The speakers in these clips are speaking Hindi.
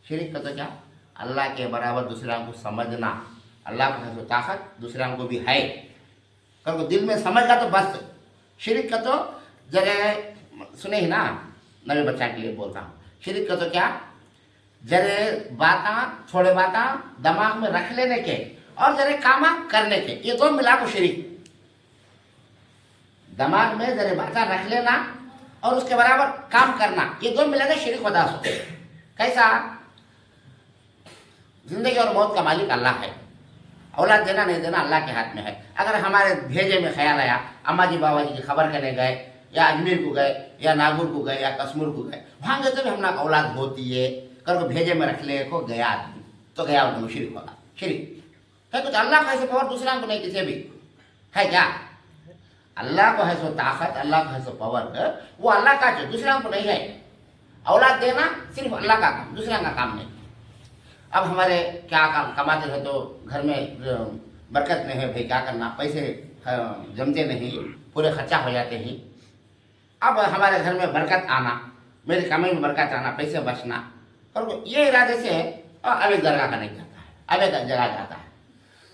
शिरक का तो क्या, अल्लाह के बराबर दूसरा को समझना, अल्लाह को है तो ताकत दूसरा को भी है कर दिल में समझ का तो बस। शिरक का तो जरे सुने ही ना, नवे बच्चा के लिए बोलता हूँ। शिरक का तो क्या, जरे बाता थोड़े बाता दिमाग में रख लेने के और जरे कामा करने के, ये दो मिला को शिरक। दिमाग में जरे बाता रख लेना और उसके बराबर काम करना, ये दो मिला के शिरक होता है। कैसा, जिंदगी और मौत का मालिक अल्लाह है, औलाद देना नहीं देना अल्लाह के हाथ में है। अगर हमारे भेजे में ख्याल आया अम्मा जी बाबा जी की खबर करने गए या अजमेर को गए या नागौर को गए या कश्मीर को गए, वहाँ गए तो भी हम औलाद होती है कर भेजे में रख ले को गया आदमी, तो गया उनको शिरक होगा। शिरक है कुछ अल्लाह का ऐसे पावर दूसरा को नहीं किसी भी है क्या, अल्लाह को है सो ताकत, अल्लाह को है सो पावर, वो अल्लाह का जो दूसरा को नहीं है। औलाद देना सिर्फ अल्लाह का काम, दूसरा का काम नहीं। अब हमारे क्या काम कमाते हैं तो घर में बरकत नहीं है, भाई क्या करना, पैसे जमते नहीं, पूरे खर्चा हो जाते हैं। अब हमारे घर में बरकत आना, मेरी कमाई में बरकत आना, पैसे बचना, और ये इरादे से अब एक दरगाह का नहीं जाता है, अब एक जगह जाता है।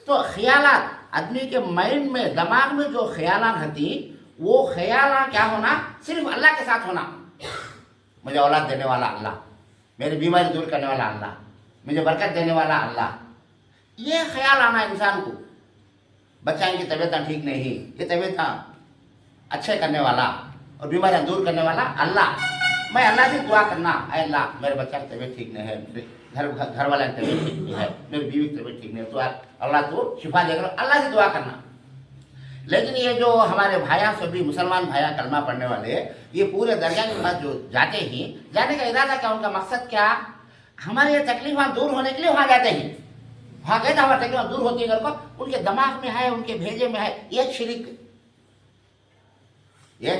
तो ख्यालात आदमी के माइंड में, दिमाग में जो ख्यालात होती, वो ख्याल क्या होना, सिर्फ अल्लाह के साथ होना। मुझे औलाद देने वाला अल्लाह, मेरी बीमारी दूर करने वाला अल्लाह, मुझे बरकत देने वाला अल्लाह, ये ख्याल आना इंसान को। बच्चा की तबीयत ठीक नहीं, ये तबीयत अच्छे करने वाला और बीमारियां दूर करने वाला अल्लाह। मैं अल्लाह से दुआ करना, अल्लाह मेरे बच्चा की तबीयत ठीक नहीं है, मेरे घर वाला की तबीयत ठीक नहीं है, मेरी बीवी की तबीयत ठीक नहीं है, तो अल्लाह तो शिफा देकर अल्लाह से दुआ करना। लेकिन ये जो हमारे भाइयों सभी मुसलमान भाइया कलमा पढ़ने वाले, ये पूरे दरगाह के पास जो जाते ही, जाने का इरादा क्या, उनका मकसद क्या, हमारे ये तकलीफ दूर होने के लिए वहाँ जाते हैं। वहाँ गए तो हमारी तकलीफ दूर होती है, को उनके दिमाग में है, उनके भेजे में है, ये शिरक, ये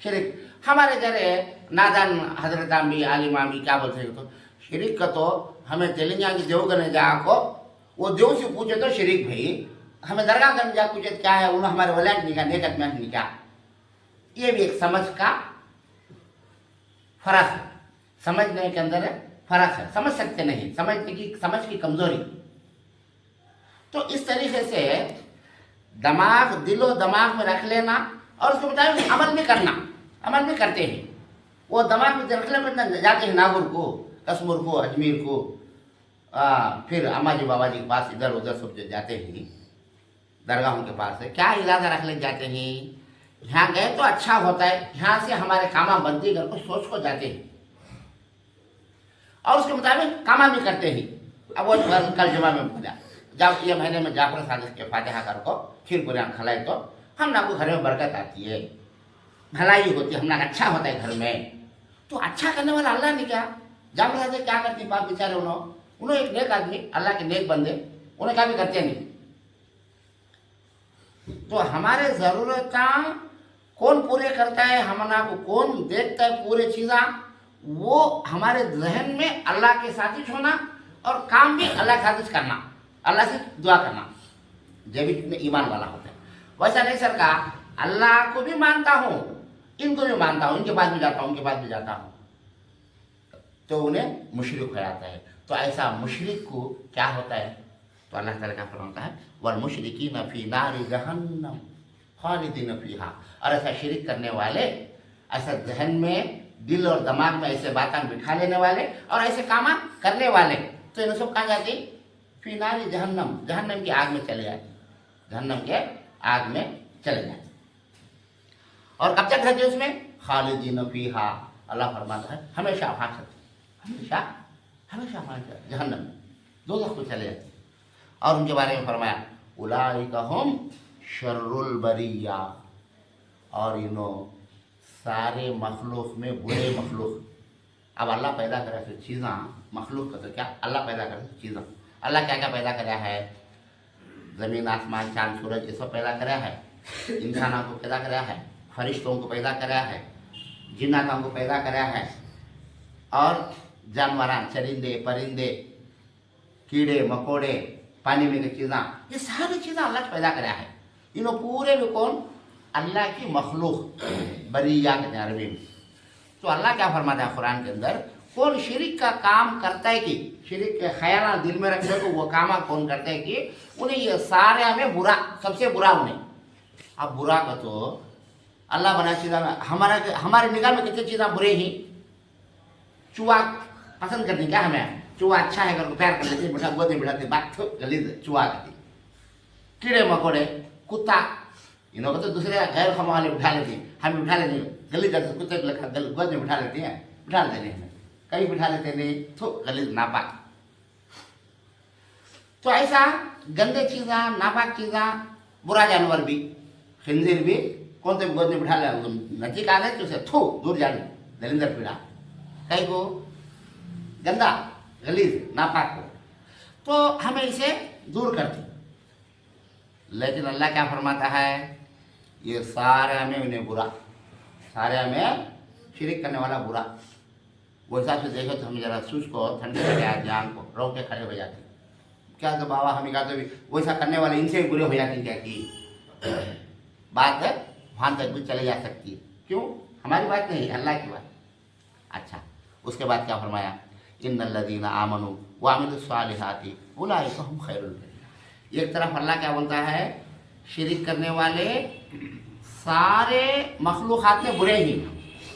शिरक। हमारे जरे नादान हजरत आमी आलिम आमी क्या बोलते हैं, तो शिरक का तो हमें तेलंगाना की देव करने जा को, वो देव से पूछे तो शिरक भाई, हमें दरगाह करने जा पूछे क्या है, उन्होंने हमारे वलैंड निकाल नेकत में निकाल। ये भी एक समझ का फर्क है, समझने के अंदर फर्क है, समझ सकते नहीं, समझ की कमजोरी। तो इस तरीके से दिमाग, दिलो दिमाग में रख लेना और उसके मुताबिक अमल भी करना, अमल भी करते हैं। वो दिमाग में रख लेना, जाते हैं नागौर को, कश्मीर को, अजमेर को, फिर अम्मा जी बाबा जी के पास इधर उधर सब जाते हैं, दरगाहों के पास है, क्या इरादा रख ले जाते हैं, यहाँ गए तो अच्छा होता है, यहाँ से हमारे कामा बनती कर को सोच को जाते हैं और उसके मुताबिक कामा भी करते हैं। अब वो कल जुमा में बोला, जब ये महीने में जाफर सादिक के फातिहा कर को खीर कुरान खिलाए तो हम ना को घर में बरकत आती है, भलाई होती है, हम ना अच्छा होता है घर में। तो अच्छा करने वाला अल्लाह ने क्या, जाफर सादिक क्या करती बाप बेचारे, उन्होंने एक नेक आदमी, अल्लाह के नेक बंदे, उन्हें क्या भी करते नहीं। तो हमारे जरूरत कौन पूरे करता है, हमना को कौन देखता है पूरे चीज़ा, वो हमारे जहन में अल्लाह के साथ होना और काम भी अल्लाह के साथ करना, अल्लाह से दुआ करना, जब भी ईमान वाला होता है। वैसा नहीं सर का, अल्लाह को भी मानता हूँ, इनको भी मानता हूँ, इनके पास भी जाता हूँ, उनके पास भी जाता हूँ, तो उन्हें मुशरिक हो जाता है। तो ऐसा मुशरिक को क्या होता है, तो अल्लाह ताला का फरमाता है वल मुशरिकीन फी नारि जहन्नम खालिदीन फीहा। और ऐसा शिरक करने वाले, ऐसा जहन में, दिल और दिमाग में ऐसे बातें बिठा लेने वाले और ऐसे काम करने वाले, तो इन सब कहाँ जाती, फी नारि जहन्नम, जहन्नम की आग में चले जाते, जहन्नम के आग में चले जाते। और कब तक रहते उसमें, खालिदीन फीहा, अल्लाह फरमाता है हमेशा वहाँ चलते, हमेशा हमेशा वहाँ जहन्नम दोज़ख को चले जाते। और उनके बारे में फरमाया उलाइका हुम शर्रुल बरिया, और इन्हों सारे मखलूक में बुरे मखलूक। अब अल्लाह पैदा करे ऐसी चीज़ा, मखलूक का तो क्या, अल्लाह पैदा करे चीज़ा, अल्लाह क्या क्या पैदा कराया है, ज़मीन आसमान चांद सूरज ये सब पैदा कराया है, इंसानों को पैदा कराया है, फरिश्तों को पैदा कराया है, जिन्नातों को पैदा कराया है, और जानवर, चरिंदे परिंदे, कीड़े मकोड़े, पानी में की चीज़ा, ये सारी चीज़ें अल्लाह पैदा कराया है। इन्हों पूरे भी कौन, अल्लाह की मखलूक, बरिया कहते हैं अरबी में। तो अल्लाह क्या फरमाता है कुरान के अंदर, कौन शिरिक का काम करता है कि शिरिक के ख्याल दिल में रखने को वो काम कौन करता है कि उन्हें ये सारे हमें बुरा, सबसे बुरा उन्हें। अब बुरा का तो अल्लाह बना चीज़ा में हमारे निगाह में कितनी चीज़ें बुरे ही। चूहा पसंद करती क्या हमें, चूहा अच्छा है करके प्यार कर लेती, बिठा गोद में बिठाती, बात गलीज चूहा करती। कीड़े मकोड़े, कुत्ता, इन्हों को तो दूसरे गैर खमा वाले बिठा लेती, हम बिठा लेती गलीज करते, कुत्ते को लेकर गोद में बिठा लेती हैं, बिठा लेते नहीं, कहीं बिठा लेते नहीं, तो गलीज नापाक। तो ऐसा गंदे चीज़ें, नापाक चीज़ें, बुरा जानवर भी, खिंजीर भी कौन से गोद में बिठा ले, नजीक आ गए तो उसे थू दूर जाने दलिंदर पीड़ा, कहीं को गंदा गलीज नापाक को, तो हमें इसे दूर करती। लेकिन अल्लाह क्या फरमाता है, ये सारे में उन्हें बुरा, सारे में शिरिक करने वाला बुरा। वो हिसाब से देखो तो हम जरा सूझ को ठंडे हो जाए, जान को रोक के खड़े हो जाते। क्या तो बाबा हमें कहा तो भी वैसा करने वाले इनसे भी बुरे हो जाते, क्या की बात है, वहाँ तक भी चले जा सकती है। क्यों, हमारी बात नहीं, अल्लाह की बात। अच्छा, उसके बाद क्या फरमाया, इन्नल्लज़ीना आमनू व अमिलुस्सालिहाति उलाइका हुम खैरुल बरिया। एक तरफ अल्लाह क्या बोलता है, शिरिक करने वाले सारे मखलूक़ात में बुरे ही।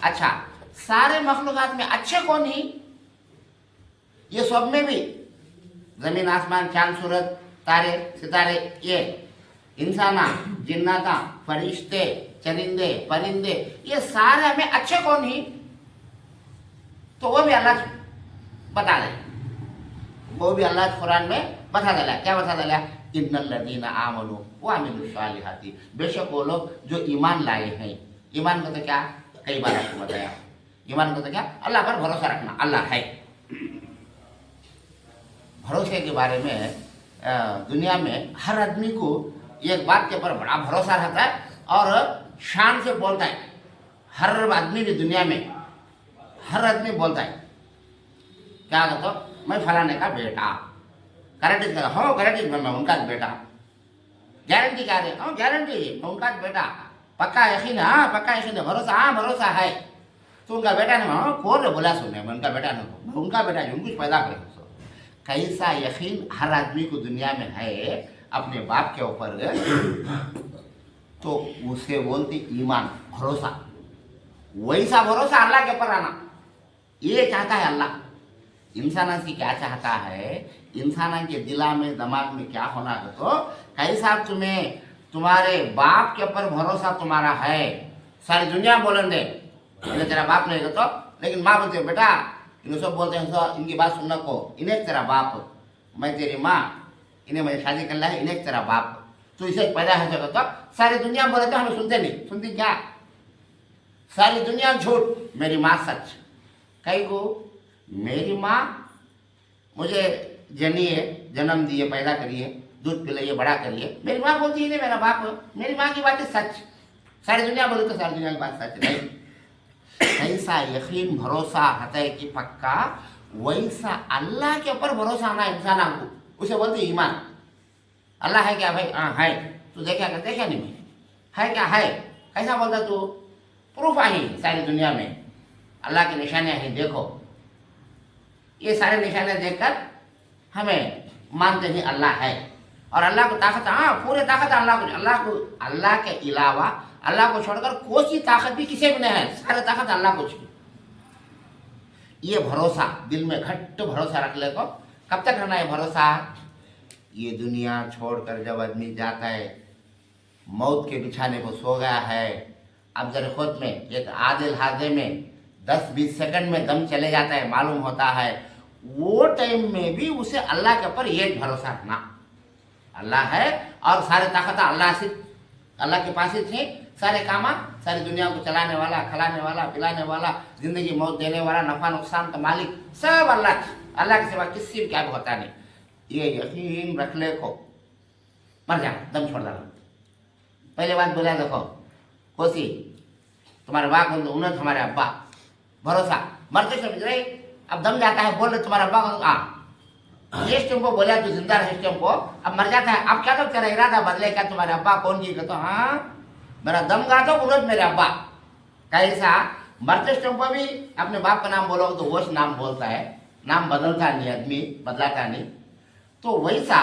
अच्छा, सारे मखलूक़ात में अच्छे कौन ही, ये सब में भी ज़मीन आसमान चांद सूरज तारे सितारे, ये इंसाना जिन्नाता फरिश्ते चरिंदे परिंदे, ये सारे हमें अच्छे कौन ही, तो वो भी अल्लाह बता दे, वो भी अल्लाह कुरान में बता डाला। क्या बता डाला, इन्नल्लज़ीना आमनू व अमिलुस्सालिहाति, बेशक वो लोग जो ईमान लाए हैं। ईमान को तो क्या कई बार आपको बताया, ईमान को तो क्या अल्लाह पर भरोसा रखना, अल्लाह है। भरोसे के बारे में दुनिया में हर आदमी को एक बात के ऊपर बड़ा भरोसा रहता है और शान से बोलता है। हर आदमी भी दुनिया में हर आदमी बोलता है, क्या कहता, मैं फलाने का बेटा, गारंटी कहता, हाँ गारंटी मैं उनका बेटा, गारंटी क्या रहे, हाँ गारंटी मैं उनका बेटा, पक्का यकीन है, हाँ पक्का यकीन है, भरोसा, हाँ भरोसा है, तो उनका बेटा नहीं, हाँ कौन बोला सुनने, मैं उनका बेटा नहीं, मैं उनका बेटा हूँ, कुछ पैदा करे। कैसा यकीन हर आदमी को दुनिया में है अपने बाप के ऊपर, तो उसे बोलती ईमान, भरोसा। वैसा भरोसा अल्लाह के ऊपर आना, ये चाहता है अल्लाह। इंसान से क्या चाहता है, इंसान के दिला में दिमाग में क्या होना है, तो कैसा तुम्हें तुम्हारे बाप के ऊपर भरोसा तुम्हारा है। सारी दुनिया बोलेंगे तेरा बाप नहीं तो, लेकिन माँ बोलते बेटा, इन्हें सब बोलते हैं सो इनकी बात सुनना को, इन्हें तेरा बाप, मैं तेरी माँ, इन्हें मुझे शादी करना है, इन्हें तेरा बाप, तो इसे पैदा है जगह, तो सारी दुनिया बोले तो हमें सुनते नहीं, सुनती क्या, सारी दुनिया झूठ, मेरी माँ सच। कई को मेरी माँ मुझे जनिए, जन्म दिए, पैदा करिए, दूध पिलाइए, बड़ा करिए, मेरी माँ बोलती है नहीं मेरा बाप, मेरी माँ की बात है सच। सारी दुनिया बोले तो सारी दुनिया की बात सच नहीं। ऐसा यकीन भरोसा होता है कि पक्का, वैसा अल्लाह के ऊपर भरोसा आना इंसान को, उसे बोलते ईमान। अल्लाह है क्या भाई, हाँ है, तू देखा कर, देखा नहीं मैं, है क्या है, कैसा बोलता तू, प्रूफ आई सारी दुनिया में अल्लाह की निशानियाँ हैं, देखो ये सारे निशानियाँ देखकर हमें मानते हैं अल्लाह है। और अल्लाह को ताकत, हाँ पूरे ताकत अल्लाह को, अल्लाह के अलावा, अल्लाह को छोड़कर कोई सी ताकत भी किसी भी नहीं है, सारे ताकत अल्लाह को चाहिए। ये भरोसा दिल में घट्ट भरोसा रख ले को, कब तक रहना है भरोसा, ये दुनिया छोड़कर जब आदमी जाता है, मौत के बिछाने को सो गया है, अब जरा खुद में एक आधे लहाजे में 10-20 सेकंड में दम चले जाता है, मालूम होता है, वो टाइम में भी उसे अल्लाह के ऊपर एक भरोसा रखना, अल्लाह है और सारे ताकत अल्लाह से, अल्लाह के पास ही थे सारे काम, सारी दुनिया को चलाने वाला, खिलाने वाला, पिलाने वाला, जिंदगी मौत देने वाला, नफा नुकसान का मालिक सब अल्लाह, अल्लाह के सिवा किसी भी क्या भी होता नहीं। ये यकीन रख ले को, मर जा, दम छोड़ डालो। पहले बात बोला देखो, कोसी तुम्हारे बाप उन्होंने तुम्हारे अब्बा, भरोसा मरते समझ रहे, अब दम जाता है, बोल रहे तुम्हारा अब्बा को, इस टाइम को बोला तू जिंदा है, इस टाइम को अब मर जाता है, अब क्या तो तेरा इरादा बदले क्या, तुम्हारे अब्बा कौन जी, तो हाँ मेरा दम गा तो उन्होंने मेरे अब्बा, कैसा मरते टाइम पर भी अपने बाप का नाम बोलोगे तो वो नाम बोलता है, नाम बदलता नहीं, आदमी बदलाता नहीं। तो वैसा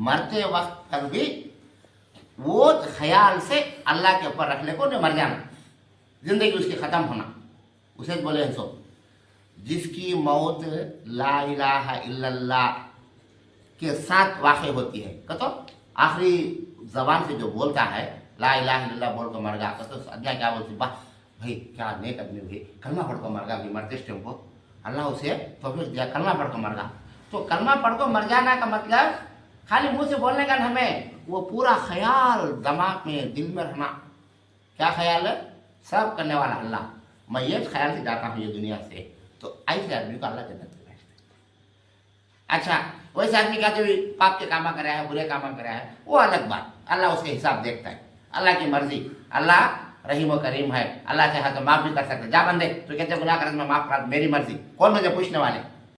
मरते वक्त तक भी वो ख्याल से अल्लाह के ऊपर रखने को नहीं मर जाना, जिंदगी उसकी ख़त्म होना। उसे बोले हैं सो जिसकी मौत ला इलाहा इल्लल्लाह के साथ वाक़ई होती है, तो आखिरी जबान से जो बोलता है ला इलाहा इल्लल्लाह बोल कर मर गया, तो अल्लाह क्या बोलती, वाह भाई क्या नेक आदमी हुई, कलमा पढ़ कर मर गया, अभी मरते टाइम को अल्लाह उसे तौफीक दिया, कलमा पढ़ कर मर गया। तो कलमा पढ़ कर मर जाना का मतलब खाली मुंह से बोलने का हमें, वो पूरा ख्याल दिमाग में दिल में रहना। क्या ख्याल है? सब करने वाला अल्लाह, मैं ये ख्याल से जाता हूँ ये दुनिया से, तो ऐसे आदमी को अल्लाह जन्नत में भेजता है। अच्छा, वैसे आदमी का जो पाप के कामा कर रहा है, बुरे कामा कर रहा है, वो अलग बात, अल्लाह उसके हिसाब देखता है, अल्लाह की मर्जी। अल्लाह रहीम व करीम है, अल्लाह चाहे तो माफ़ भी कर सकते। जा बंदे तो कहते गुनाह कर, मैं माफ़ कर, मेरी मर्जी, कौन मुझे पूछने वाले।